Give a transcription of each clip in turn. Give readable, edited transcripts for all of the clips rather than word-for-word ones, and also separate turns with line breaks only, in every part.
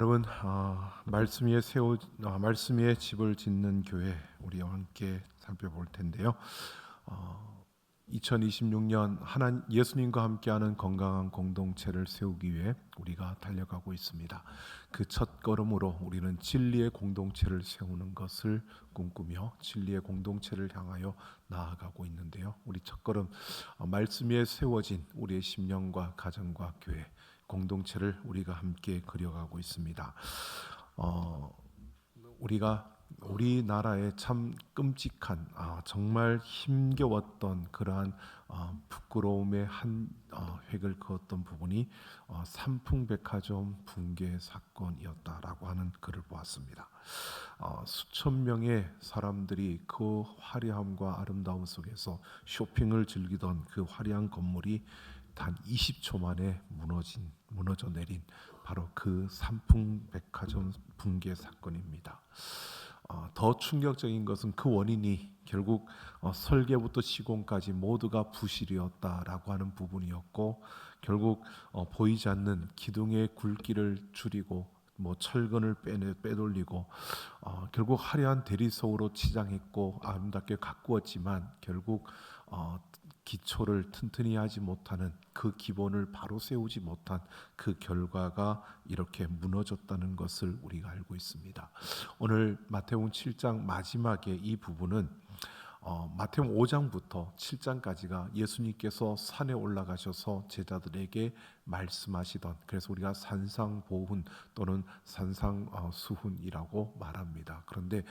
여러분, 말씀 위에 집을 짓는 교회 우리와 함께 살펴볼 텐데요. 2026년 예수님과 함께하는 건강한 공동체를 세우기 위해 우리가 달려가고 있습니다. 그 첫 걸음으로 우리는 진리의 공동체를 세우는 것을 꿈꾸며 진리의 공동체를 향하여 나아가고 있는데요. 우리 첫 걸음, 말씀 위에 세워진 우리의 심령과 가정과 교회 공동체를 우리가 함께 그려가고 있습니다. 우리나라에 참 끔찍한, 정말 힘겨웠던 그러한 부끄러움의 한 획을 그었던 부분이 삼풍백화점 붕괴 사건이었다라고 하는 글을 보았습니다. 수천 명의 사람들이 그 화려함과 아름다움 속에서 쇼핑을 즐기던 그 화려한 건물이 단 20초 만에 무너져 내린 바로 그 삼풍백화점 붕괴 사건입니다. 더 충격적인 것은 그 원인이 결국 설계부터 시공까지 모두가 부실이었다라고 하는 부분이었고, 결국 보이지 않는 기둥의 굵기를 줄이고 철근을 빼돌리고 결국 화려한 대리석으로 치장했고 아름답게 가꾸었지만 결국 기초를 튼튼히 하지 못하는, 그 기본을 바로 세우지 못한 그 결과가 이렇게 무너졌다는 것을 우리가 알고 있습니다. 오늘 마태복음 7장 마지막에 이 부분은 마태복음 5장부터 7장까지가 예수님께서 산에 올라가셔서 제자들에게 말씀하시던, 그래서 우리가 산상보훈 또는 산상수훈이라고 말합니다. 그런데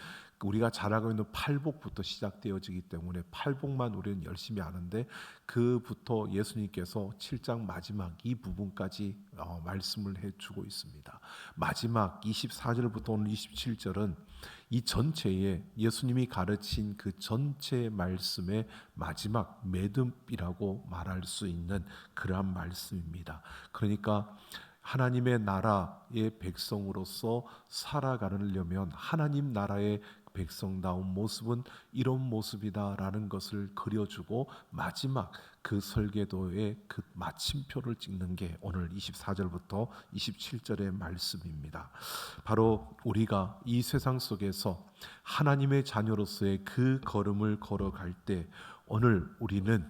우리가 잘 알고 있는 팔복부터 시작되어지기 때문에 팔복만 우리는 열심히 아는데, 그부터 예수님께서 7장 마지막 이 부분까지 말씀을 해주고 있습니다. 마지막 24절부터 오늘 27절은 이 전체에 예수님이 가르친 그 전체 말씀의 마지막 매듭이라고 말할 수 있는 그러한 말씀입니다. 그러니까 하나님의 나라의 백성으로서 살아가려면 하나님 나라의 백성다운 모습은 이런 모습이다라는 것을 그려주고 마지막 그 설계도의 그 마침표를 찍는 게 오늘 24절부터 27절의 말씀입니다. 바로 우리가 이 세상 속에서 하나님의 자녀로서의 그 걸음을 걸어갈 때 오늘 우리는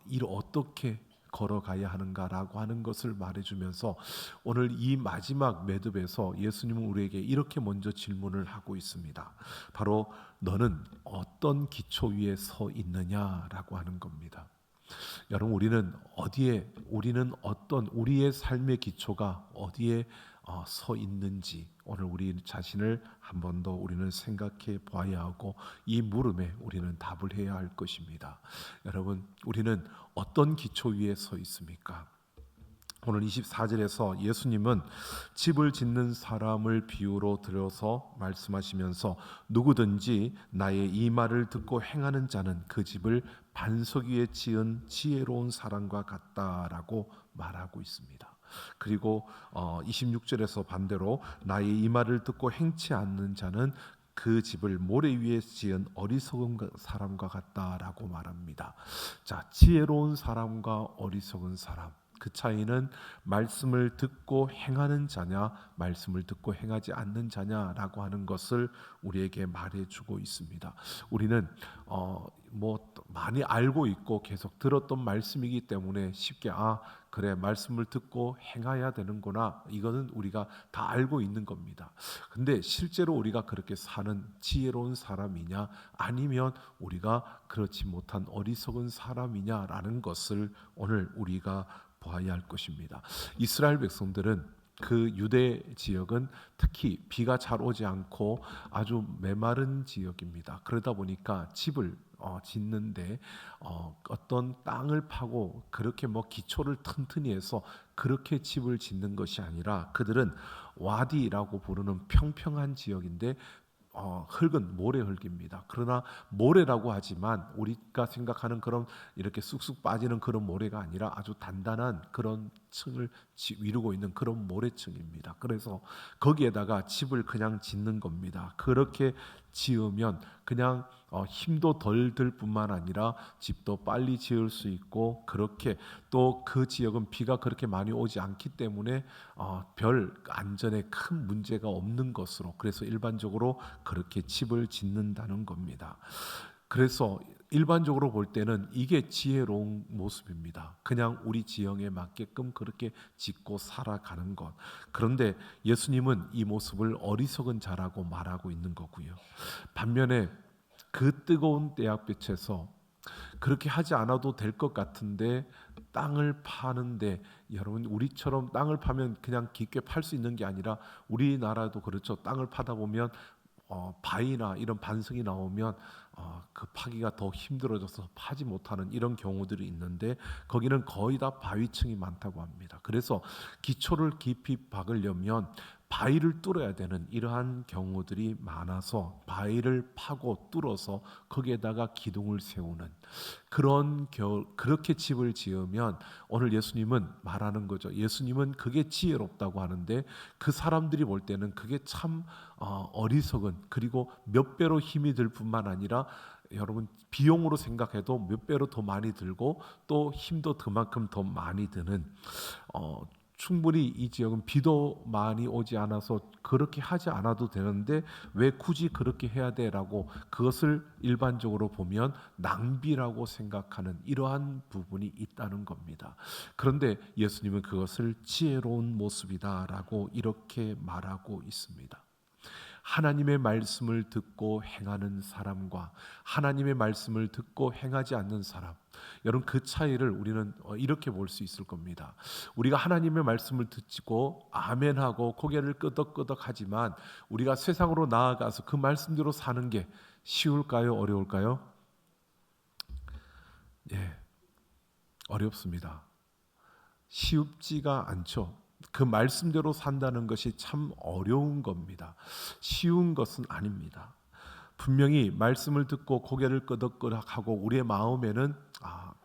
이를 어떻게 걸어가야 하는가라고 하는 것을 말해주면서 오늘 이 마지막 매듭에서 예수님은 우리에게 이렇게 먼저 질문을 하고 있습니다. 바로 너는 어떤 기초 위에 서 있느냐라고 하는 겁니다. 여러분, 우리의 삶의 기초가 어디에 서 있는지 오늘 우리 자신을 한 번 더 우리는 생각해 봐야 하고, 이 물음에 우리는 답을 해야 할 것입니다. 여러분, 우리는 어떤 기초 위에 서 있습니까? 오늘 24절에서 예수님은 집을 짓는 사람을 비유로 들어서 말씀하시면서 누구든지 나의 이 말을 듣고 행하는 자는 그 집을 반석 위에 지은 지혜로운 사람과 같다라고 말하고 있습니다. 그리고 26절에서 반대로 나의 이 말을 듣고 행치 않는 자는 그 집을 모래 위에 지은 어리석은 사람과 같다라고 말합니다. 자, 지혜로운 사람과 어리석은 사람, 그 차이는 말씀을 듣고 행하는 자냐, 말씀을 듣고 행하지 않는 자냐라고 하는 것을 우리에게 말해주고 있습니다. 우리는 많이 알고 있고 계속 들었던 말씀이기 때문에 쉽게 그래, 말씀을 듣고 행해야 되는구나, 이거는 우리가 다 알고 있는 겁니다. 근데 실제로 우리가 그렇게 사는 지혜로운 사람이냐, 아니면 우리가 그렇지 못한 어리석은 사람이냐라는 것을 오늘 우리가 보아야 할 것입니다. 이스라엘 백성들은 그 유대 지역은 특히 비가 잘 오지 않고 아주 메마른 지역입니다. 그러다 보니까 집을 짓는데 어떤 땅을 파고 그렇게 기초를 튼튼히 해서 그렇게 집을 짓는 것이 아니라, 그들은 와디라고 부르는 평평한 지역인데 흙은 모래 흙입니다. 그러나 모래라고 하지만 우리가 생각하는 그런 이렇게 쑥쑥 빠지는 그런 모래가 아니라 아주 단단한 그런 층을 이루고 있는 그런 모래층입니다. 그래서 거기에다가 집을 그냥 짓는 겁니다. 그렇게 지으면 그냥 힘도 덜 들 뿐만 아니라 집도 빨리 지을 수 있고, 그렇게 또 그 지역은 비가 그렇게 많이 오지 않기 때문에 별 안전에 큰 문제가 없는 것으로, 그래서 일반적으로 그렇게 집을 짓는다는 겁니다. 그래서 일반적으로 볼 때는 이게 지혜로운 모습입니다. 그냥 우리 지형에 맞게끔 그렇게 짓고 살아가는 것. 그런데 예수님은 이 모습을 어리석은 자라고 말하고 있는 거고요. 반면에 그 뜨거운 때약볕에서 그렇게 하지 않아도 될 것 같은데 땅을 파는데, 여러분 우리처럼 땅을 파면 그냥 깊게 팔 수 있는 게 아니라, 우리나라도 그렇죠. 땅을 파다 보면 바위나 이런 반석이 나오면 그 파기가 더 힘들어져서 파지 못하는 이런 경우들이 있는데, 거기는 거의 다 바위층이 많다고 합니다. 그래서 기초를 깊이 박으려면 바위를 뚫어야 되는 이러한 경우들이 많아서 바위를 파고 뚫어서 거기에다가 기둥을 세우는 그렇게 집을 지으면, 오늘 예수님은 말하는 거죠. 예수님은 그게 지혜롭다고 하는데, 그 사람들이 볼 때는 그게 참 어리석은, 그리고 몇 배로 힘이 들 뿐만 아니라, 여러분 비용으로 생각해도 몇 배로 더 많이 들고 또 힘도 그만큼 더 많이 드는, 충분히 이 지역은 비도 많이 오지 않아서 그렇게 하지 않아도 되는데 왜 굳이 그렇게 해야 돼라고, 그것을 일반적으로 보면 낭비라고 생각하는 이러한 부분이 있다는 겁니다. 그런데 예수님은 그것을 지혜로운 모습이다라고 이렇게 말하고 있습니다. 하나님의 말씀을 듣고 행하는 사람과 하나님의 말씀을 듣고 행하지 않는 사람, 여러분 그 차이를 우리는 이렇게 볼 수 있을 겁니다. 우리가 하나님의 말씀을 듣고 아멘하고 고개를 끄덕끄덕하지만, 우리가 세상으로 나아가서 그 말씀대로 사는 게 쉬울까요? 어려울까요? 예, 어렵습니다. 쉽지가 않죠. 그 말씀대로 산다는 것이 참 어려운 겁니다. 쉬운 것은 아닙니다. 분명히 말씀을 듣고 고개를 끄덕끄덕하고 우리의 마음에는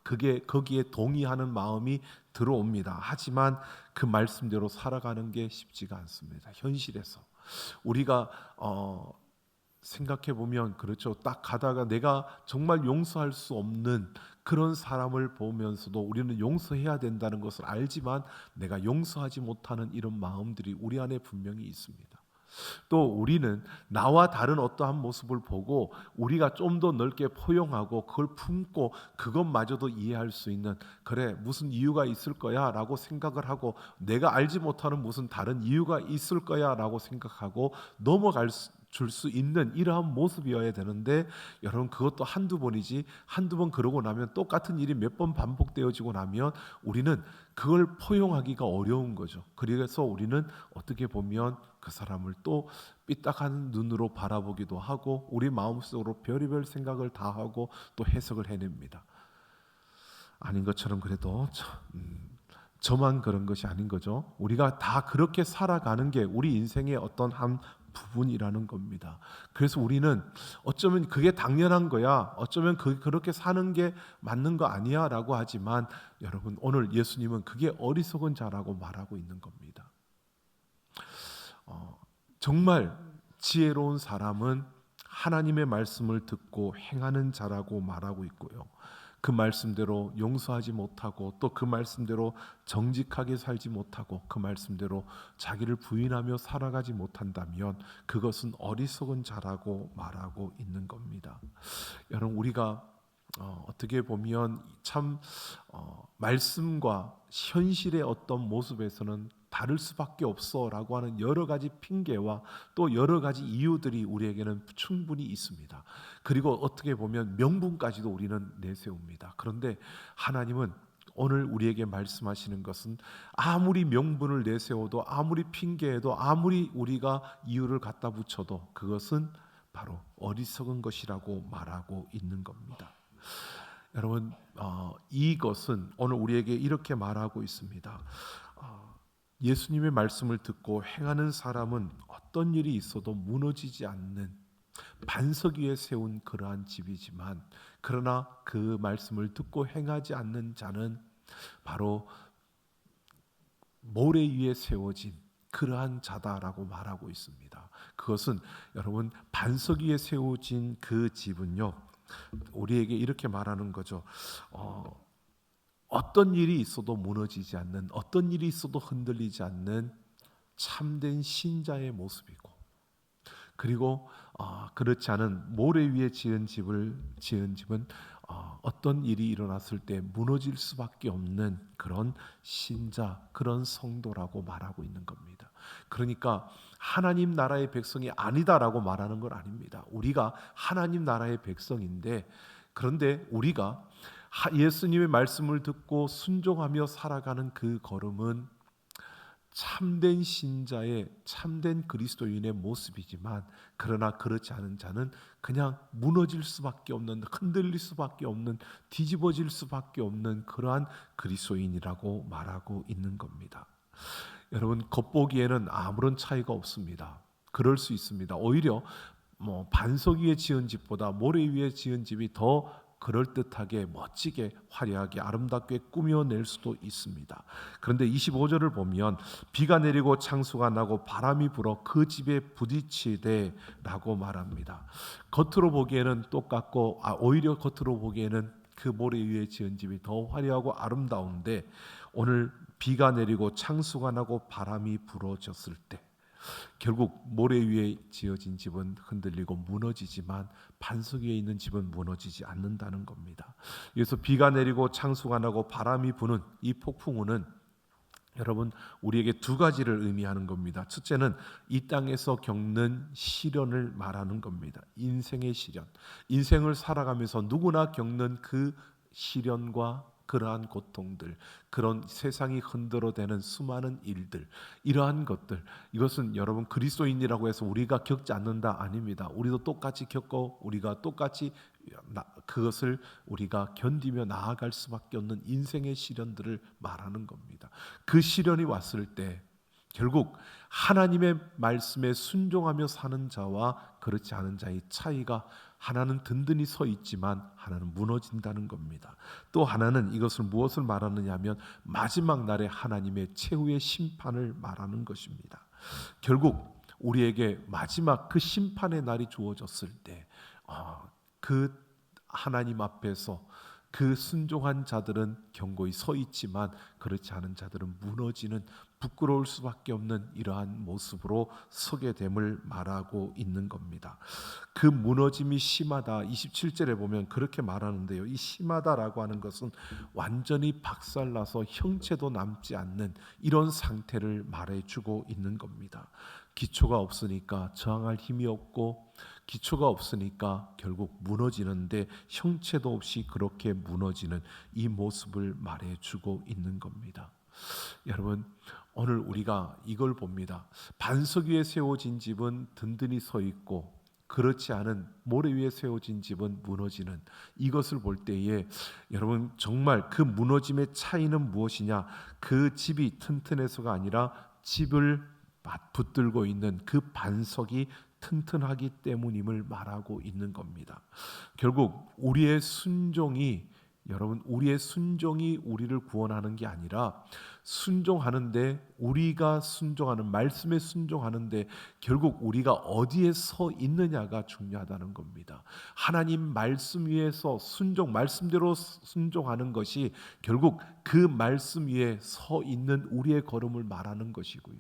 그게 거기에 동의하는 마음이 들어옵니다. 하지만 그 말씀대로 살아가는 게 쉽지가 않습니다. 현실에서 우리가 생각해 보면 그렇죠. 딱 가다가 내가 정말 용서할 수 없는 그런 사람을 보면서도 우리는 용서해야 된다는 것을 알지만 내가 용서하지 못하는 이런 마음들이 우리 안에 분명히 있습니다. 또 우리는 나와 다른 어떠한 모습을 보고 우리가 좀 더 넓게 포용하고 그걸 품고 그것마저도 이해할 수 있는, 그래 무슨 이유가 있을 거야 라고 생각을 하고, 내가 알지 못하는 무슨 다른 이유가 있을 거야 라고 생각하고 넘어갈 줄 수 있는 이러한 모습이어야 되는데, 여러분 그것도 한두 번이지, 한두 번 그러고 나면 똑같은 일이 몇 번 반복되어지고 나면 우리는 그걸 포용하기가 어려운 거죠. 그래서 우리는 어떻게 보면 그 사람을 또 삐딱한 눈으로 바라보기도 하고 우리 마음속으로 별의별 생각을 다 하고 또 해석을 해냅니다. 아닌 것처럼 그래도 저만 그런 것이 아닌 거죠. 우리가 다 그렇게 살아가는 게 우리 인생의 어떤 한 부분이라는 겁니다. 그래서 우리는 어쩌면 그게 당연한 거야, 어쩌면 그렇게 사는 게 맞는 거 아니야 라고 하지만, 여러분 오늘 예수님은 그게 어리석은 자라고 말하고 있는 겁니다. 정말 지혜로운 사람은 하나님의 말씀을 듣고 행하는 자라고 말하고 있고요. 그 말씀대로 용서하지 못하고 또 그 말씀대로 정직하게 살지 못하고 그 말씀대로 자기를 부인하며 살아가지 못한다면 그것은 어리석은 자라고 말하고 있는 겁니다. 여러분 우리가 어떻게 보면 참 말씀과 현실의 어떤 모습에서는 다를 수밖에 없어라고 하는 여러 가지 핑계와 또 여러 가지 이유들이 우리에게는 충분히 있습니다. 그리고 어떻게 보면 명분까지도 우리는 내세웁니다. 그런데 하나님은 오늘 우리에게 말씀하시는 것은, 아무리 명분을 내세워도 아무리 핑계해도 아무리 우리가 이유를 갖다 붙여도 그것은 바로 어리석은 것이라고 말하고 있는 겁니다. 여러분 이것은 오늘 우리에게 이렇게 말하고 있습니다. 예수님의 말씀을 듣고 행하는 사람은 어떤 일이 있어도 무너지지 않는 반석 위에 세운 그러한 집이지만, 그러나 그 말씀을 듣고 행하지 않는 자는 바로 모래 위에 세워진 그러한 자다라고 말하고 있습니다. 그것은 여러분 반석 위에 세워진 그 집은요, 우리에게 이렇게 말하는 거죠. 어떤 일이 있어도 무너지지 않는, 어떤 일이 있어도 흔들리지 않는 참된 신자의 모습이고, 그리고 그렇지 않은 모래 위에 지은 집은 어떤 일이 일어났을 때 무너질 수밖에 없는 그런 신자, 그런 성도라고 말하고 있는 겁니다. 그러니까 하나님 나라의 백성이 아니다라고 말하는 건 아닙니다. 우리가 하나님 나라의 백성인데, 그런데 우리가 예수님의 말씀을 듣고 순종하며 살아가는 그 걸음은 참된 신자의, 참된 그리스도인의 모습이지만, 그러나 그렇지 않은 자는 그냥 무너질 수밖에 없는, 흔들릴 수밖에 없는, 뒤집어질 수밖에 없는 그러한 그리스도인이라고 말하고 있는 겁니다. 여러분, 겉보기에는 아무런 차이가 없습니다. 그럴 수 있습니다. 오히려 반석 위에 지은 집보다 모래 위에 지은 집이 더 그럴듯하게, 멋지게, 화려하게, 아름답게 꾸며낼 수도 있습니다. 그런데 25절을 보면 비가 내리고 창수가 나고 바람이 불어 그 집에 부딪히되 라고 말합니다. 겉으로 보기에는 똑같고, 오히려 겉으로 보기에는 그 모래 위에 지은 집이 더 화려하고 아름다운데, 오늘 비가 내리고 창수가 나고 바람이 불어졌을 때 결국 모래 위에 지어진 집은 흔들리고 무너지지만 반석 위에 있는 집은 무너지지 않는다는 겁니다. 그래서 비가 내리고 창수가 나고 바람이 부는 이 폭풍우는 여러분 우리에게 두 가지를 의미하는 겁니다. 첫째는 이 땅에서 겪는 시련을 말하는 겁니다. 인생의 시련, 인생을 살아가면서 누구나 겪는 그 시련과 그러한 고통들, 그런 세상이 흔들어대는 수많은 일들, 이러한 것들, 이것은 여러분 그리스도인이라고 해서 우리가 겪지 않는다 아닙니다. 우리도 똑같이 겪고 우리가 똑같이 그것을 우리가 견디며 나아갈 수밖에 없는 인생의 시련들을 말하는 겁니다. 그 시련이 왔을 때 결국 하나님의 말씀에 순종하며 사는 자와 그렇지 않은 자의 차이가, 하나는 든든히 서 있지만 하나는 무너진다는 겁니다. 또 하나는 이것을 무엇을 말하느냐 하면 마지막 날에 하나님의 최후의 심판을 말하는 것입니다. 결국 우리에게 마지막 그 심판의 날이 주어졌을 때 그 하나님 앞에서 그 순종한 자들은 견고히 서 있지만 그렇지 않은 자들은 무너지는, 부끄러울 수밖에 없는 이러한 모습으로 서게 됨을 말하고 있는 겁니다. 그 무너짐이 심하다, 27절에 보면 그렇게 말하는데요, 이 심하다라고 하는 것은 완전히 박살나서 형체도 남지 않는 이런 상태를 말해주고 있는 겁니다. 기초가 없으니까 저항할 힘이 없고, 기초가 없으니까 결국 무너지는데 형체도 없이 그렇게 무너지는 이 모습을 말해주고 있는 겁니다. 여러분, 오늘 우리가 이걸 봅니다. 반석 위에 세워진 집은 든든히 서 있고 그렇지 않은 모래 위에 세워진 집은 무너지는, 이것을 볼 때에 여러분 정말 그 무너짐의 차이는 무엇이냐? 그 집이 튼튼해서가 아니라 집을 붙들고 있는 그 반석이 튼튼하기 때문임을 말하고 있는 겁니다. 결국 우리의 순종이, 여러분 우리의 순종이 우리를 구원하는 게 아니라 순종하는데, 우리가 순종하는 말씀에 순종하는데 결국 우리가 어디에 서 있느냐가 중요하다는 겁니다. 하나님 말씀 위에서 순종, 말씀대로 순종하는 것이 결국 그 말씀 위에 서 있는 우리의 걸음을 말하는 것이고요.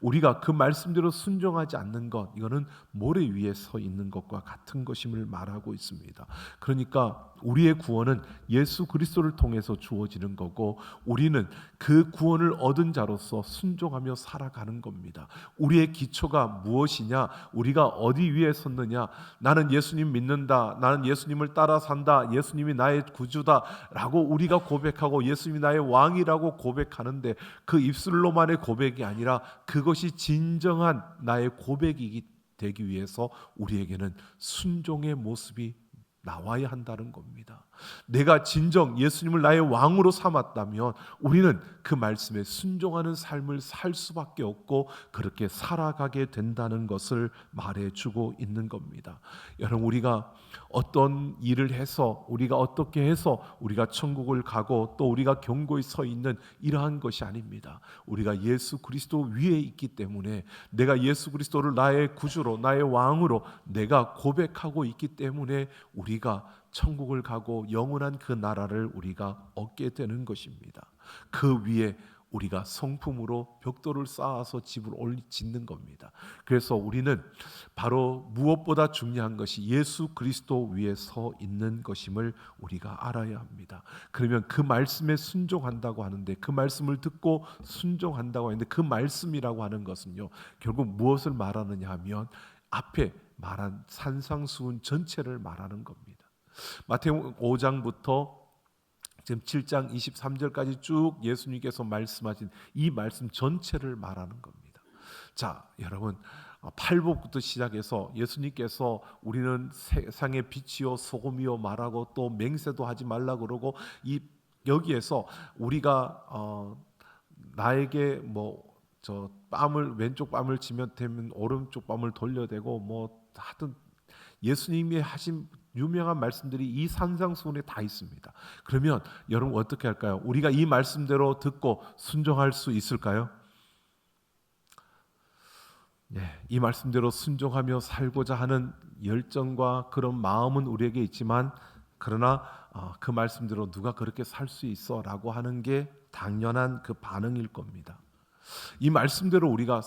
우리가 그 말씀대로 순종하지 않는 것, 이거는 모래 위에 서 있는 것과 같은 것임을 말하고 있습니다. 그러니까 우리의 구원은 예수 그리스도를 통해서 주어지는 거고, 우리는 그 구원을 얻은 자로서 순종하며 살아가는 겁니다. 우리의 기초가 무엇이냐? 우리가 어디 위에 섰느냐? 나는 예수님 믿는다, 나는 예수님을 따라 산다, 예수님이 나의 구주다 라고 우리가 고백하고 예수님이 나의 왕이라고 고백하는데, 그 입술로만의 고백이 아니라 그것이 진정한 나의 고백이 되기 위해서 우리에게는 순종의 모습이 나와야 한다는 겁니다. 내가 진정 예수님을 나의 왕으로 삼았다면 우리는 그 말씀에 순종하는 삶을 살 수밖에 없고 그렇게 살아가게 된다는 것을 말해주고 있는 겁니다. 여러분, 우리가 어떤 일을 해서 우리가 어떻게 해서 우리가 천국을 가고 또 우리가 견고히 서 있는 이러한 것이 아닙니다. 우리가 예수 그리스도 위에 있기 때문에, 내가 예수 그리스도를 나의 구주로 나의 왕으로 내가 고백하고 있기 때문에 우리가 천국을 가고 영원한 그 나라를 우리가 얻게 되는 것입니다. 그 위에 우리가 성품으로 벽돌을 쌓아서 집을 짓는 겁니다. 그래서 우리는 바로 무엇보다 중요한 것이 예수 그리스도 위에 서 있는 것임을 우리가 알아야 합니다. 그러면 그 말씀에 순종한다고 하는데, 그 말씀을 듣고 순종한다고 하는데, 그 말씀이라고 하는 것은요, 결국 무엇을 말하느냐 하면 앞에 말한 산상수훈 전체를 말하는 겁니다. 마태복음 5장부터 지금 7장 23절까지 쭉 예수님께서 말씀하신 이 말씀 전체를 말하는 겁니다. 자, 여러분, 팔복부터 시작해서 예수님께서 우리는 세상의 빛이요 소금이요 말하고 또 맹세도 하지 말라 그러고, 여기에서 우리가 나에게 저 뺨을 왼쪽 뺨을 치면 되면 오른쪽 뺨을 돌려대고 하여튼 예수님이 하신 유명한 말씀들이 이 산상수훈에 다 있습니다. 그러면 여러분 어떻게 할까요? 우리가 이 말씀대로 듣고 순종할 수 있을까요? 네, 이 말씀대로 순종하며 살고자 하는 열정과 그런 마음은 우리에게 있지만, 그러나 그 말씀대로 누가 그렇게 살 수 있어? 라고 하는 게 당연한 그 반응일 겁니다. 이 말씀대로 우리가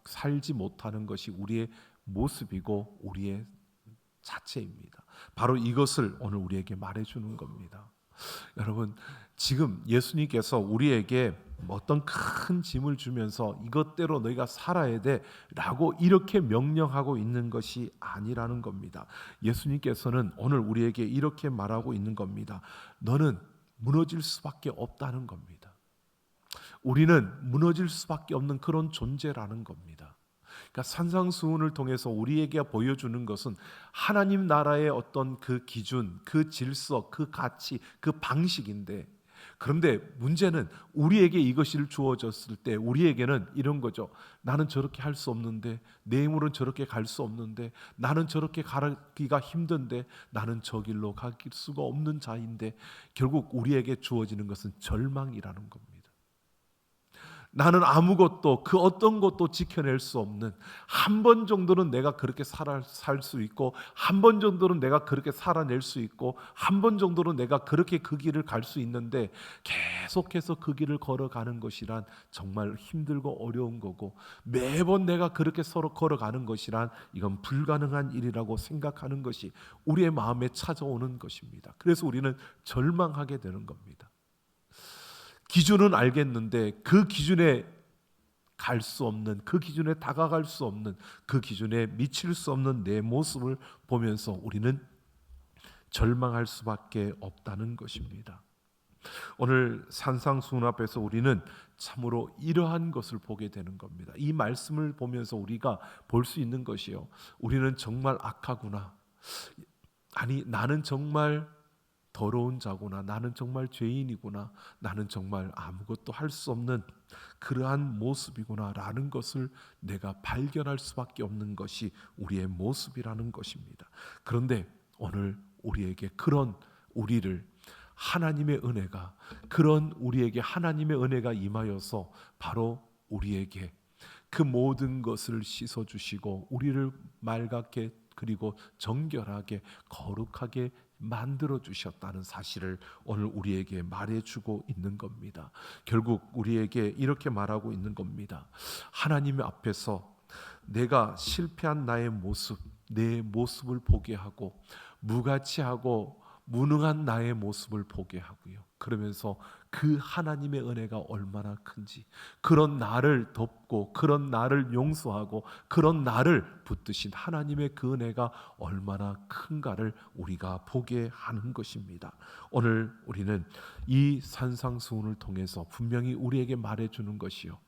살지 못하는 것이 우리의 모습이고 우리의 자체입니다. 바로 이것을 오늘 우리에게 말해주는 겁니다. 여러분, 지금 예수님께서 우리에게 어떤 큰 짐을 주면서 이것대로 너희가 살아야 돼 라고 이렇게 명령하고 있는 것이 아니라는 겁니다. 예수님께서는 오늘 우리에게 이렇게 말하고 있는 겁니다. 너는 무너질 수밖에 없다는 겁니다. 우리는 무너질 수밖에 없는 그런 존재라는 겁니다. 그러니까 산상수훈을 통해서 우리에게 보여주는 것은 하나님 나라의 어떤 그 기준, 그 질서, 그 가치, 그 방식인데, 그런데 문제는 우리에게 이것이 주어졌을 때 우리에게는 이런 거죠. 나는 저렇게 할 수 없는데, 내 힘으로는 저렇게 갈 수 없는데, 나는 저렇게 가기가 힘든데, 나는 저 길로 갈 수가 없는 자인데, 결국 우리에게 주어지는 것은 절망이라는 겁니다. 나는 아무것도 그 어떤 것도 지켜낼 수 없는, 한 번 정도는 내가 그렇게 살 수 있고, 한 번 정도는 내가 그렇게 살아낼 수 있고, 한 번 정도는 내가 그렇게 그 길을 갈 수 있는데 계속해서 그 길을 걸어가는 것이란 정말 힘들고 어려운 거고, 매번 내가 그렇게 서로 걸어가는 것이란 이건 불가능한 일이라고 생각하는 것이 우리의 마음에 찾아오는 것입니다. 그래서 우리는 절망하게 되는 겁니다. 기준은 알겠는데 그 기준에 갈 수 없는, 그 기준에 다가갈 수 없는, 그 기준에 미칠 수 없는 내 모습을 보면서 우리는 절망할 수밖에 없다는 것입니다. 오늘 산상수훈 앞에서 우리는 참으로 이러한 것을 보게 되는 겁니다. 이 말씀을 보면서 우리가 볼 수 있는 것이요, 우리는 정말 악하구나, 아니 나는 정말 더러운 자구나, 나는 정말 죄인이구나, 나는 정말 아무것도 할 수 없는 그러한 모습이구나 라는 것을 내가 발견할 수밖에 없는 것이 우리의 모습이라는 것입니다. 그런데 오늘 우리에게 그런 우리를 하나님의 은혜가, 그런 우리에게 하나님의 은혜가 임하여서 바로 우리에게 그 모든 것을 씻어주시고 우리를 맑게 그리고 정결하게 거룩하게 만들어 주셨다는 사실을 오늘 우리에게 말해주고 있는 겁니다. 결국 우리에게 이렇게 말하고 있는 겁니다. 하나님 앞에서 내가 실패한 나의 모습, 내 모습을 보게 하고, 무가치하고 무능한 나의 모습을 보게 하고요, 그러면서 그 하나님의 은혜가 얼마나 큰지, 그런 나를 덮고 그런 나를 용서하고 그런 나를 붙드신 하나님의 그 은혜가 얼마나 큰가를 우리가 보게 하는 것입니다. 오늘 우리는 이 산상수훈을 통해서 분명히 우리에게 말해주는 것이요,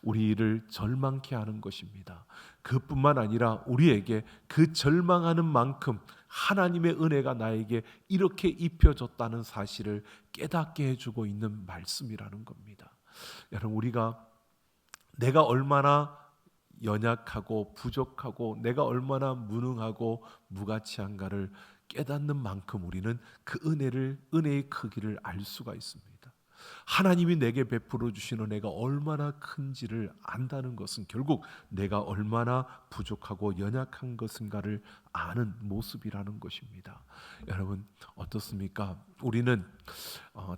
우리를 절망케 하는 것입니다. 그뿐만 아니라 우리에게 그 절망하는 만큼 하나님의 은혜가 나에게 이렇게 입혀졌다는 사실을 깨닫게 해주고 있는 말씀이라는 겁니다. 여러분, 우리가 내가 얼마나 연약하고 부족하고 내가 얼마나 무능하고 무가치한가를 깨닫는 만큼 우리는 그 은혜의 크기를 알 수가 있습니다. 하나님이 내게 베풀어 주신 은혜가 얼마나 큰지를 안다는 것은 결국 내가 얼마나 부족하고 연약한 것인가를 아는 모습이라는 것입니다. 여러분, 어떻습니까? 우리는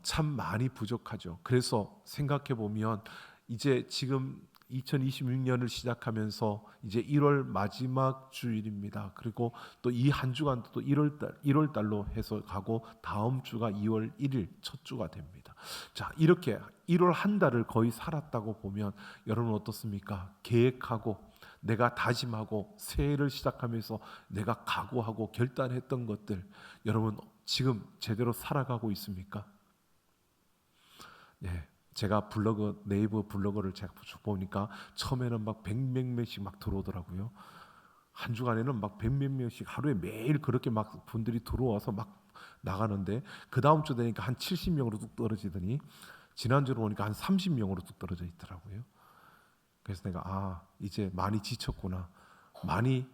참 많이 부족하죠. 그래서 생각해 보면 이제 지금 2026년을 시작하면서 이제 1월 마지막 주일입니다. 그리고 또 이 한 주간도 또 1월 달로 해서 가고 다음 주가 2월 1일 첫 주가 됩니다. 자, 이렇게 1월 한 달을 거의 살았다고 보면 여러분 어떻습니까? 계획하고 내가 다짐하고 새해를 시작하면서 내가 각오하고 결단했던 것들, 여러분 지금 제대로 살아가고 있습니까? 네. 제가 네이버 블로그를 제가 보니까 처음에는 막 100몇 명씩 막 들어오더라고요. 한 주간에는 막 100몇 명씩 하루에 매일 그렇게 막 분들이 들어와서 막 나가는데, 그 다음 주 되니까 한 70명으로 뚝 떨어지더니 지난주로 오니까 한 30명으로 뚝 떨어져 있더라고요. 그래서 내가 이제 많이 지쳤구나, 많이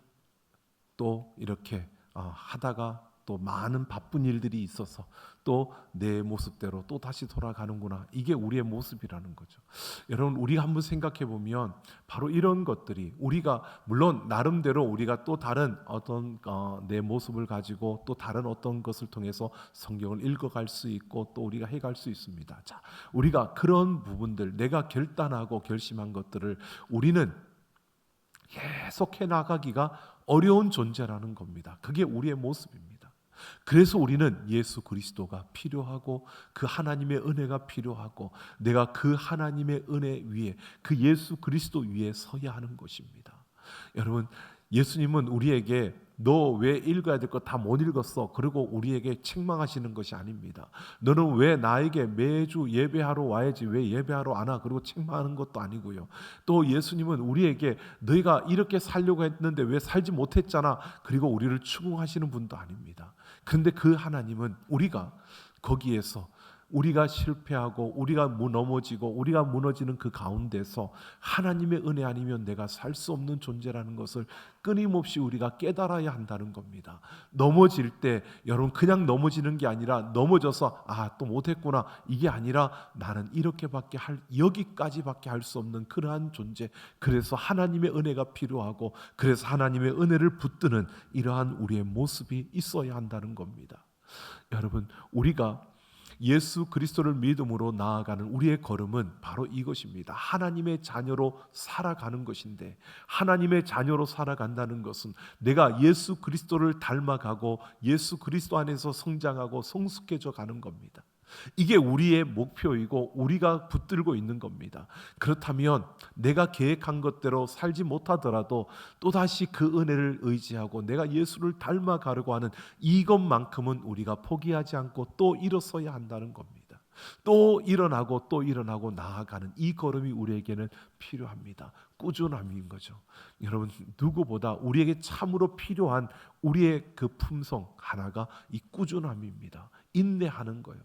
또 이렇게 하다가 또 많은 바쁜 일들이 있어서 또 내 모습대로 또 다시 돌아가는구나. 이게 우리의 모습이라는 거죠. 여러분, 우리가 한번 생각해 보면 바로 이런 것들이, 우리가 물론 나름대로 우리가 또 다른 어떤 내 모습을 가지고 또 다른 어떤 것을 통해서 성경을 읽어갈 수 있고 또 우리가 해갈 수 있습니다. 자, 우리가 그런 부분들, 내가 결단하고 결심한 것들을 우리는 계속해 나가기가 어려운 존재라는 겁니다. 그게 우리의 모습입니다. 그래서 우리는 예수 그리스도가 필요하고 그 하나님의 은혜가 필요하고 내가 그 하나님의 은혜 위에, 그 예수 그리스도 위에 서야 하는 것입니다. 여러분, 예수님은 우리에게 너 왜 읽어야 될 거 다 못 읽었어? 그리고 우리에게 책망하시는 것이 아닙니다. 너는 왜 나에게 매주 예배하러 와야지 왜 예배하러 안 와? 그리고 책망하는 것도 아니고요. 또 예수님은 우리에게 너희가 이렇게 살려고 했는데 왜 살지 못했잖아, 그리고 우리를 추궁하시는 분도 아닙니다. 그런데 그 하나님은 우리가 거기에서 우리가 실패하고 우리가 넘어지고 우리가 무너지는 그 가운데서 하나님의 은혜 아니면 내가 살 수 없는 존재라는 것을 끊임없이 우리가 깨달아야 한다는 겁니다. 넘어질 때 여러분 그냥 넘어지는 게 아니라 넘어져서 또 못했구나, 이게 아니라 나는 여기까지밖에 할 수 없는 그러한 존재, 그래서 하나님의 은혜가 필요하고 그래서 하나님의 은혜를 붙드는 이러한 우리의 모습이 있어야 한다는 겁니다. 여러분, 우리가 예수 그리스도를 믿음으로 나아가는 우리의 걸음은 바로 이것입니다. 하나님의 자녀로 살아가는 것인데, 하나님의 자녀로 살아간다는 것은 내가 예수 그리스도를 닮아가고 예수 그리스도 안에서 성장하고 성숙해져 가는 겁니다. 이게 우리의 목표이고 우리가 붙들고 있는 겁니다. 그렇다면 내가 계획한 것대로 살지 못하더라도 또다시 그 은혜를 의지하고 내가 예수를 닮아가려고 하는 이것만큼은 우리가 포기하지 않고 또 일어서야 한다는 겁니다. 또 일어나고 또 일어나고 나아가는 이 걸음이 우리에게는 필요합니다. 꾸준함인 거죠. 여러분, 누구보다 우리에게 참으로 필요한 우리의 그 품성 하나가 이 꾸준함입니다. 인내하는 거예요.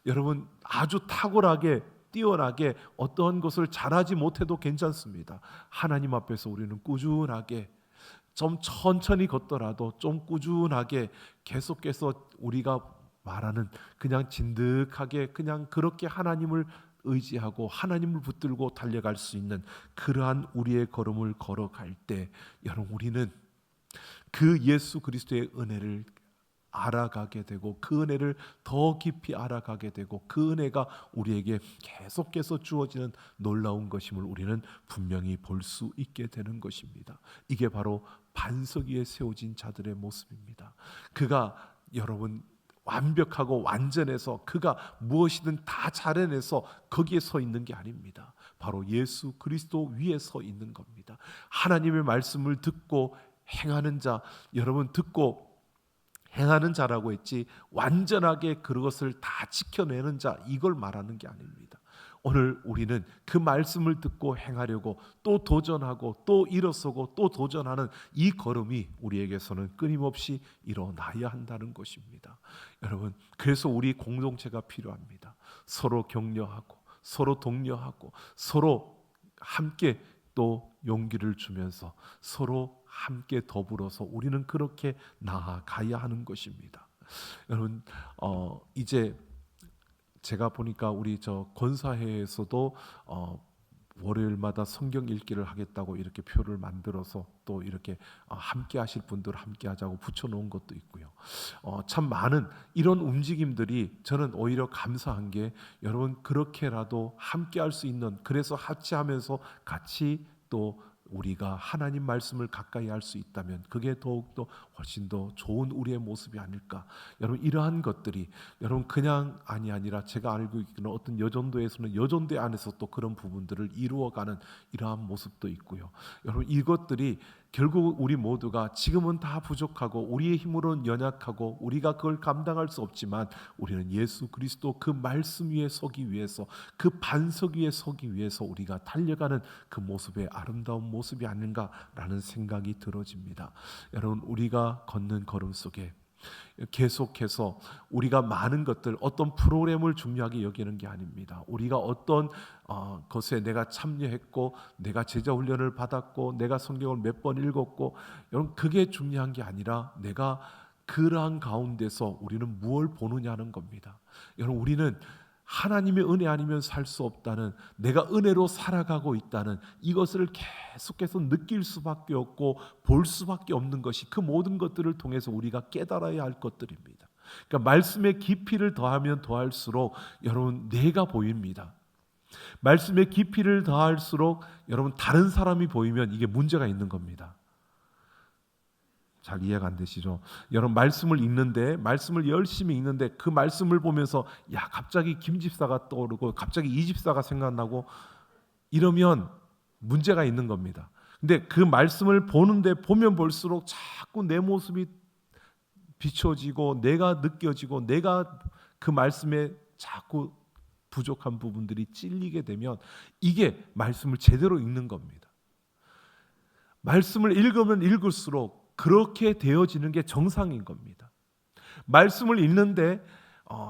여러분, 아주 탁월하게 뛰어나게 어떠한 것을 잘하지 못해도 괜찮습니다. 하나님 앞에서 우리는 꾸준하게, 좀 천천히 걷더라도 좀 꾸준하게 계속해서 우리가 말하는 그냥 진득하게 그냥 그렇게 하나님을 의지하고 하나님을 붙들고 달려갈 수 있는 그러한 우리의 걸음을 걸어갈 때, 여러분, 우리는 그 예수 그리스도의 은혜를 알아가게 되고 그 은혜를 더 깊이 알아가게 되고 그 은혜가 우리에게 계속해서 주어지는 놀라운 것임을 우리는 분명히 볼 수 있게 되는 것입니다. 이게 바로 반석 위에 세워진 자들의 모습입니다. 그가 여러분 완벽하고 완전해서 그가 무엇이든 다 잘해내서 거기에 서 있는 게 아닙니다. 바로 예수 그리스도 위에 서 있는 겁니다. 하나님의 말씀을 듣고 행하는 자, 여러분 듣고 행하는 자라고 했지 완전하게 그것을 다 지켜내는 자, 이걸 말하는 게 아닙니다. 오늘 우리는 그 말씀을 듣고 행하려고 또 도전하고 또 일어서고 또 도전하는 이 걸음이 우리에게서는 끊임없이 일어나야 한다는 것입니다. 여러분, 그래서 우리 공동체가 필요합니다. 서로 격려하고 서로 독려하고 서로 함께 또 용기를 주면서 서로 함께 더불어서 우리는 그렇게 나아가야 하는 것입니다. 여러분, 이제 제가 보니까 우리 저 권사회에서도 월요일마다 성경 읽기를 하겠다고 이렇게 표를 만들어서 또 이렇게 함께 하실 분들 함께 하자고 붙여놓은 것도 있고요. 참 많은 이런 움직임들이 저는 오히려 감사한 게, 여러분 그렇게라도 함께 할 수 있는, 그래서 합치하면서 같이 또 우리가 하나님 말씀을 가까이 할 수 있다면 그게 더욱더 훨씬 더 좋은 우리의 모습이 아닐까. 여러분, 이러한 것들이 여러분 그냥 아니라 제가 알고 있기는 어떤 여전도에서는 여전도 안에서 또 그런 부분들을 이루어가는 이러한 모습도 있고요. 여러분, 이것들이 결국 우리 모두가 지금은 다 부족하고 우리의 힘으로는 연약하고 우리가 그걸 감당할 수 없지만 우리는 예수 그리스도 그 말씀 위에 서기 위해서, 그 반석 위에 서기 위해서 우리가 달려가는 그 모습의 아름다운 모습이 아닌가라는 생각이 들어집니다. 여러분, 우리가 걷는 걸음 속에 계속해서 우리가 많은 것들, 어떤 프로그램을 중요하게 여기는 게 아닙니다. 우리가 어떤 것에 내가 참여했고 내가 제자 훈련을 받았고 내가 성경을 몇 번 읽었고, 여러분 그게 중요한 게 아니라 내가 그러한 가운데서 우리는 무엇을 보느냐는 겁니다. 여러분, 우리는 하나님의 은혜 아니면 살 수 없다는, 내가 은혜로 살아가고 있다는 이것을 계속해서 느낄 수밖에 없고 볼 수밖에 없는 것이, 그 모든 것들을 통해서 우리가 깨달아야 할 것들입니다. 그러니까 말씀의 깊이를 더하면 더할수록 여러분 내가 보입니다. 말씀의 깊이를 더할수록 여러분 다른 사람이 보이면 이게 문제가 있는 겁니다. 잘 이해가 안 되시죠? 여러분, 말씀을 읽는데, 말씀을 열심히 읽는데 그 말씀을 보면서 야 갑자기 김 집사가 떠오르고 갑자기 이 집사가 생각나고 이러면 문제가 있는 겁니다. 근데 그 말씀을 보는데 보면 볼수록 자꾸 내 모습이 비춰지고 내가 느껴지고 내가 그 말씀에 자꾸 부족한 부분들이 찔리게 되면 이게 말씀을 제대로 읽는 겁니다. 말씀을 읽으면 읽을수록 그렇게 되어지는 게 정상인 겁니다. 말씀을 읽는데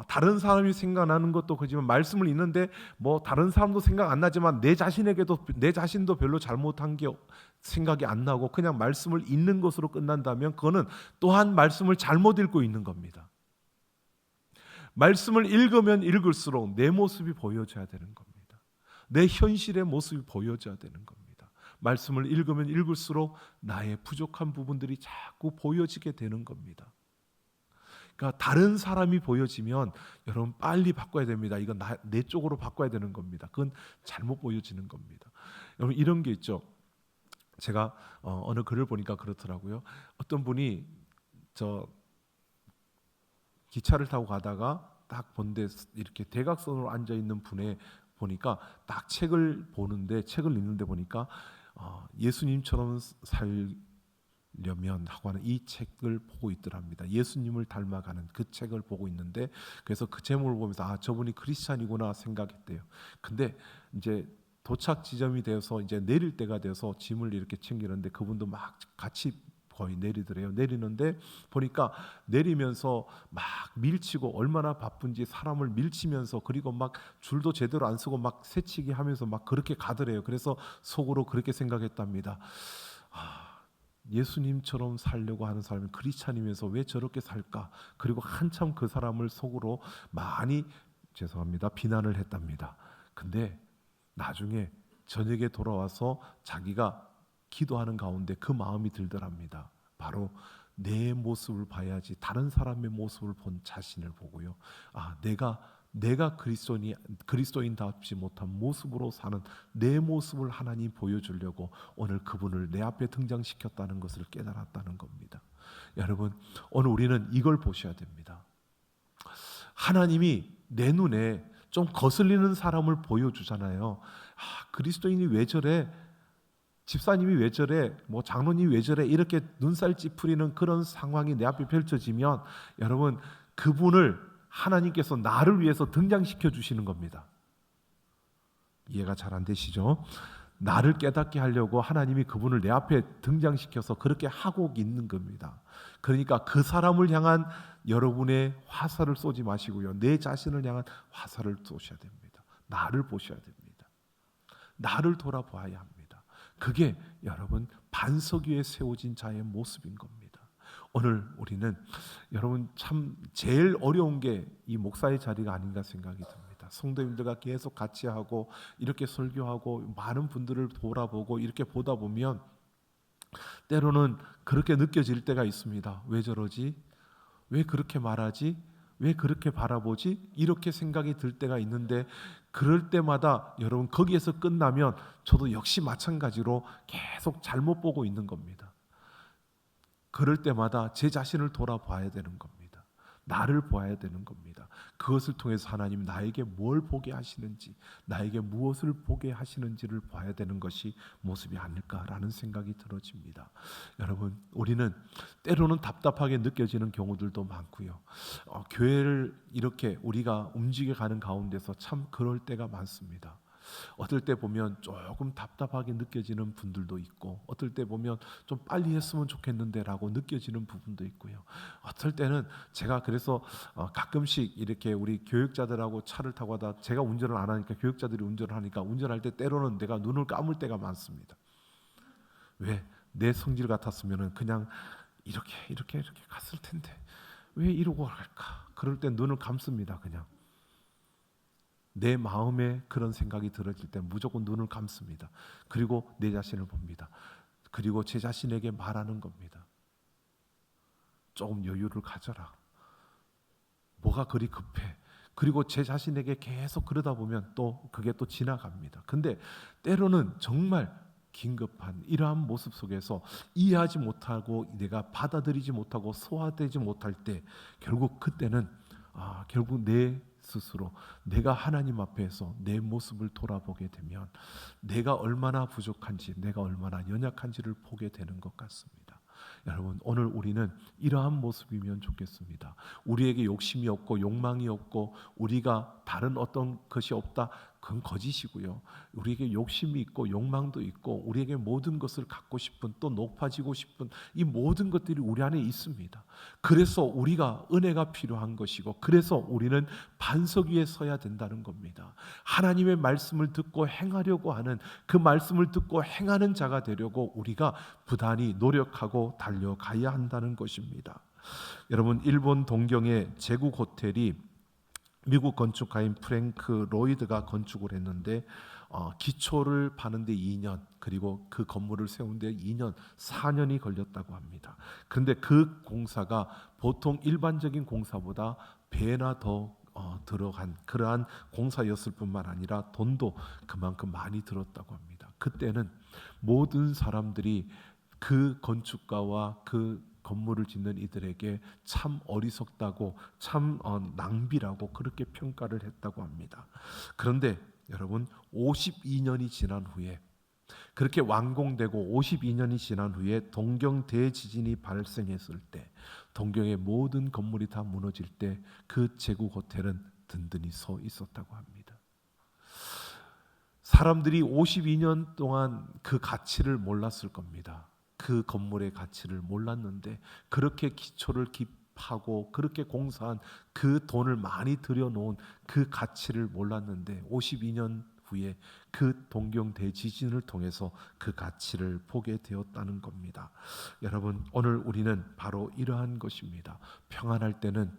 다른 사람이 생각나는 것도 그렇지만, 말씀을 읽는데 뭐 다른 사람도 생각 안 나지만 내 자신도 별로 잘못한 게 생각이 안 나고 그냥 말씀을 읽는 것으로 끝난다면 그거는 또한 말씀을 잘못 읽고 있는 겁니다. 말씀을 읽으면 읽을수록 내 모습이 보여져야 되는 겁니다. 내 현실의 모습이 보여져야 되는 겁니다. 말씀을 읽으면 읽을수록 나의 부족한 부분들이 자꾸 보여지게 되는 겁니다. 그러니까 다른 사람이 보여지면 여러분 빨리 바꿔야 됩니다. 이건 내 쪽으로 바꿔야 되는 겁니다. 그건 잘못 보여지는 겁니다. 여러분, 이런 게 있죠. 제가 어느 글을 보니까 그렇더라고요. 어떤 분이 기차를 타고 가다가 딱 본데 이렇게 대각선으로 앉아 있는 분에 보니까 딱 책을 읽는데 보니까 예수님처럼 살려면 하고 하는 이 책을 보고 있더랍니다. 예수님을 닮아가는 그 책을 보고 있는데, 그래서 그 제목을 보면서 저분이 크리스찬이구나 생각했대요. 근데 이제 도착 지점이 되어서 이제 내릴 때가 돼서 짐을 이렇게 챙기는데 그분도 막 같이 거의 내리더래요. 내리는데 보니까 내리면서 막 밀치고, 얼마나 바쁜지 사람을 밀치면서, 그리고 막 줄도 제대로 안 서고 막 새치기 하면서 막 그렇게 가더래요. 그래서 속으로 그렇게 생각했답니다. 예수님처럼 살려고 하는 사람이 크리스찬이면서 왜 저렇게 살까? 그리고 한참 그 사람을 속으로 많이 비난을 했답니다. 근데 나중에 저녁에 돌아와서 자기가 기도하는 가운데 그 마음이 들더랍니다. 바로 내 모습을 봐야지 다른 사람의 모습을 본 자신을 보고요. 내가 그리스도인답지 못한 모습으로 사는 내 모습을 하나님 보여주려고 오늘 그분을 내 앞에 등장시켰다는 것을 깨달았다는 겁니다. 여러분, 오늘 우리는 이걸 보셔야 됩니다. 하나님이 내 눈에 좀 거슬리는 사람을 보여주잖아요. 그리스도인이 왜 저래? 집사님이 왜 저래? 뭐 장로님이 왜 저래? 이렇게 눈살 찌푸리는 그런 상황이 내 앞에 펼쳐지면 여러분, 그분을 하나님께서 나를 위해서 등장시켜 주시는 겁니다. 이해가 잘 안 되시죠? 나를 깨닫게 하려고 하나님이 그분을 내 앞에 등장시켜서 그렇게 하고 있는 겁니다. 그러니까 그 사람을 향한 여러분의 화살을 쏘지 마시고요, 내 자신을 향한 화살을 쏘셔야 됩니다. 나를 보셔야 됩니다. 나를 돌아봐야 합니다. 그게 여러분 반석 위에 세워진 자의 모습인 겁니다. 오늘 우리는 여러분 참 제일 어려운 게 이 목사의 자리가 아닌가 생각이 듭니다. 성도님들과 계속 같이 하고 이렇게 설교하고 많은 분들을 돌아보고 이렇게 보다 보면 때로는 그렇게 느껴질 때가 있습니다. 왜 저러지? 왜 그렇게 말하지? 왜 그렇게 바라보지? 이렇게 생각이 들 때가 있는데, 그럴 때마다 여러분 거기에서 끝나면 저도 역시 마찬가지로 계속 잘못 보고 있는 겁니다. 그럴 때마다 제 자신을 돌아봐야 되는 겁니다. 나를 보아야 되는 겁니다. 그것을 통해서 하나님 나에게 뭘 보게 하시는지, 나에게 무엇을 보게 하시는지를 봐야 되는 것이 모습이 아닐까라는 생각이 들어집니다. 여러분, 우리는 때로는 답답하게 느껴지는 경우들도 많고요. 교회를 이렇게 우리가 움직여가는 가운데서 참 그럴 때가 많습니다. 어떨 때 보면 조금 답답하게 느껴지는 분들도 있고, 어떨 때 보면 좀 빨리 했으면 좋겠는데 라고 느껴지는 부분도 있고요. 어떨 때는 제가 그래서 가끔씩 이렇게 우리 교육자들하고 차를 타고 하다, 제가 운전을 안 하니까 교육자들이 운전을 하니까 운전할 때 때로는 내가 눈을 감을 때가 많습니다. 왜? 내 성질 같았으면 그냥 이렇게 갔을 텐데 왜 이러고 갈까? 그럴 때 눈을 감습니다. 그냥 내 마음에 그런 생각이 들어질 때 무조건 눈을 감습니다. 그리고 내 자신을 봅니다. 그리고 제 자신에게 말하는 겁니다. 조금 여유를 가져라. 뭐가 그리 급해. 그리고 제 자신에게 계속 그러다 보면 또 그게 또 지나갑니다. 근데 때로는 정말 긴급한 이러한 모습 속에서 이해하지 못하고 내가 받아들이지 못하고 소화되지 못할 때, 결국 그때는 결국 내 스스로 내가 하나님 앞에서 내 모습을 돌아보게 되면 내가 얼마나 부족한지, 내가 얼마나 연약한지를 보게 되는 것 같습니다. 여러분, 오늘 우리는 이러한 모습이면 좋겠습니다. 우리에게 욕심이 없고 욕망이 없고 우리가 다른 어떤 것이 없다, 그건 거짓이고요. 우리에게 욕심이 있고 욕망도 있고 우리에게 모든 것을 갖고 싶은, 또 높아지고 싶은 이 모든 것들이 우리 안에 있습니다. 그래서 우리가 은혜가 필요한 것이고, 그래서 우리는 반석 위에 서야 된다는 겁니다. 하나님의 말씀을 듣고 행하려고 하는, 그 말씀을 듣고 행하는 자가 되려고 우리가 부단히 노력하고 달려가야 한다는 것입니다. 여러분, 일본 동경의 제국 호텔이 미국 건축가인 프랭크 로이드가 건축을 했는데 기초를 파는데 2년, 그리고 그 건물을 세우는데 2년, 4년이 걸렸다고 합니다. 그런데 그 공사가 보통 일반적인 공사보다 배나 더 들어간 그러한 공사였을 뿐만 아니라 돈도 그만큼 많이 들었다고 합니다. 그때는 모든 사람들이 그 건축가와 그 건물을 짓는 이들에게 참 어리석다고, 참 낭비라고 그렇게 평가를 했다고 합니다. 그런데 여러분, 52년이 지난 후에, 그렇게 완공되고 52년이 지난 후에 동경 대지진이 발생했을 때, 동경의 모든 건물이 다 무너질 때 그 제국 호텔은 든든히 서 있었다고 합니다. 사람들이 52년 동안 그 가치를 몰랐을 겁니다. 그 건물의 가치를 몰랐는데, 그렇게 기초를 깊하고 그렇게 공사한 그 돈을 많이 들여놓은 그 가치를 몰랐는데 52년 후에 그 동경 대지진을 통해서 그 가치를 보게 되었다는 겁니다. 여러분, 오늘 우리는 바로 이러한 것입니다. 평안할 때는,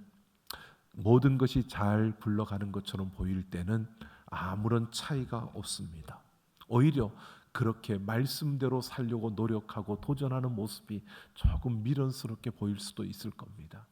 모든 것이 잘 굴러가는 것처럼 보일 때는 아무런 차이가 없습니다. 오히려 그렇게 말씀대로 살려고 노력하고 도전하는 모습이 조금 미련스럽게 보일 수도 있을 겁니다.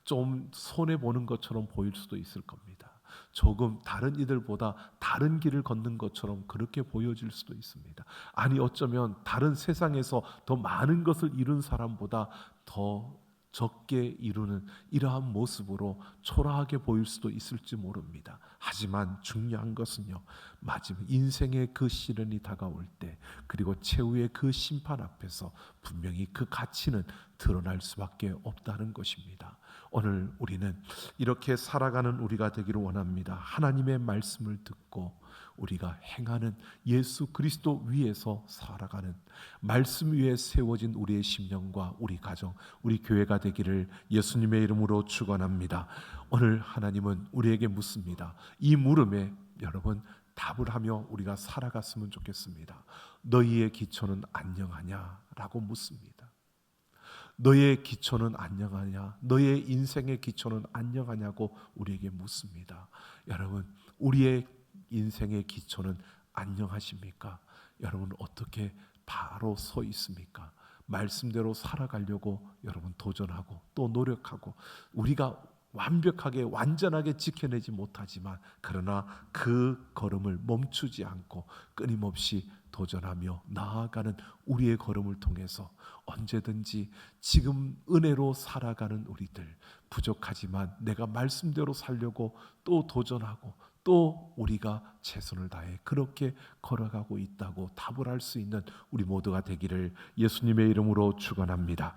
좀 손해보는 것처럼 보일 수도 있을 겁니다. 조금 다른 이들보다 다른 길을 걷는 것처럼 그렇게 보여질 수도 있습니다. 아니, 어쩌면 다른 세상에서 더 많은 것을 이룬 사람보다 더 적게 이루는 이러한 모습으로 초라하게 보일 수도 있을지 모릅니다. 하지만 중요한 것은요, 마지막 인생의 그 시련이 다가올 때, 그리고 최후의 그 심판 앞에서 분명히 그 가치는 드러날 수밖에 없다는 것입니다. 오늘 우리는 이렇게 살아가는 우리가 되기를 원합니다. 하나님의 말씀을 듣고 우리가 행하는 예수 그리스도 위에서 살아가는 말씀 위에 세워진 우리의 심령과 우리 가정, 우리 교회가 되기를 예수님의 이름으로 축원합니다. 오늘 하나님은 우리에게 묻습니다. 이 물음에 여러분 답을 하며 우리가 살아갔으면 좋겠습니다. 너희의 기초는 안녕하냐? 라고 묻습니다. 너의 기초는 안녕하냐? 너의 인생의 기초는 안녕하냐고 우리에게 묻습니다. 여러분, 우리의 인생의 기초는 안녕하십니까? 여러분 어떻게 바로 서 있습니까? 말씀대로 살아가려고 여러분 도전하고 또 노력하고 우리가 완벽하게 완전하게 지켜내지 못하지만 그러나 그 걸음을 멈추지 않고 끊임없이 도전하며 나아가는 우리의 걸음을 통해서 언제든지 지금 은혜로 살아가는 우리들, 부족하지만 내가 말씀대로 살려고 또 도전하고 또 우리가 최선을 다해 그렇게 걸어가고 있다고 답을 할 수 있는 우리 모두가 되기를 예수님의 이름으로 축원합니다.